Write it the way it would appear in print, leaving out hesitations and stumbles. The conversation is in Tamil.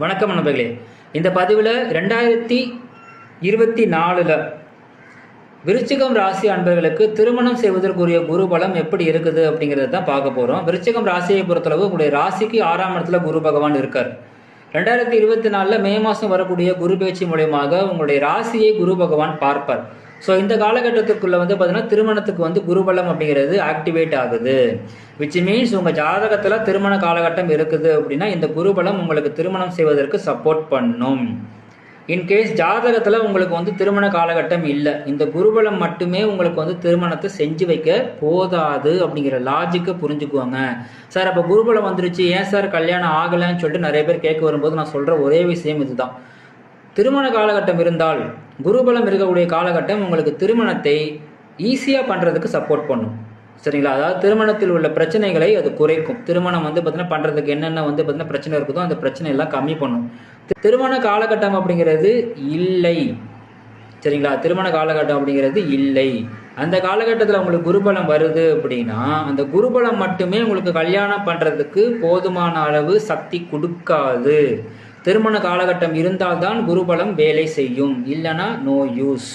வணக்கம் நண்பர்களே. இந்த பதிவில் 2024 விருச்சிகம் ராசி அன்பர்களுக்கு திருமணம் செய்வதற்குரிய குருபலம் எப்படி இருக்குது அப்படிங்கிறத தான் பார்க்க போகிறோம். விருச்சிகம் ராசியை பொறுத்தளவு உங்களுடைய ராசிக்கு 6ஆம் இடத்துல குரு பகவான் இருக்கார். 2024 மே மாதம் வரக்கூடிய குரு பேச்சு மூலயமாக உங்களுடைய ராசியை குரு பகவான் பார்ப்பார். ஸோ இந்த காலகட்டத்துக்குள்ளே பார்த்தீங்கன்னா திருமணத்துக்கு குருபலம் அப்படிங்கிறது ஆக்டிவேட் ஆகுது. விச் மீன்ஸ் உங்கள் ஜாதகத்தில் திருமண காலகட்டம் இருக்குது அப்படின்னா இந்த குருபலம் உங்களுக்கு திருமணம் செய்வதற்கு சப்போர்ட் பண்ணும். இன்கேஸ் ஜாதகத்தில் உங்களுக்கு திருமண காலகட்டம் இல்லை, இந்த குருபலம் மட்டுமே உங்களுக்கு திருமணத்தை செஞ்சு வைக்க போதாது அப்படிங்கிற லாஜிக்கை புரிஞ்சுக்குவாங்க. சார் அப்போ குருபலம் வந்துருச்சு, ஏன் சார் கல்யாணம் ஆகலைன்னு சொல்லிட்டு நிறைய பேர் கேட்க வரும்போது நான் சொல்கிற ஒரே விஷயம் இதுதான். திருமண காலகட்டம் இருந்தால் குருபலம் இருக்கக்கூடிய காலகட்டம் உங்களுக்கு திருமணத்தை ஈஸியாக பண்ணுறதுக்கு சப்போர்ட் பண்ணும். சரிங்களா? அதாவது திருமணத்தில் உள்ள பிரச்சனைகளை அது குறைக்கும். திருமணம் பார்த்தீங்கன்னா பண்ணுறதுக்கு என்னென்ன பார்த்தீங்கன்னா பிரச்சனை இருக்குதோ அந்த பிரச்சனை எல்லாம் கம்மி பண்ணும். திருமண காலகட்டம் அப்படிங்கிறது இல்லை. சரிங்களா? திருமண காலகட்டம் அப்படிங்கிறது இல்லை. அந்த காலகட்டத்தில் உங்களுக்கு குருபலம் வருது அப்படின்னா அந்த குருபலம் மட்டுமே உங்களுக்கு கல்யாணம் பண்ணுறதுக்கு போதுமான அளவு சக்தி கொடுக்காது. திருமண காலகட்டம் இருந்தால்தான் குருபலம் வேலை செய்யும், இல்லைனா நோ யூஸ்.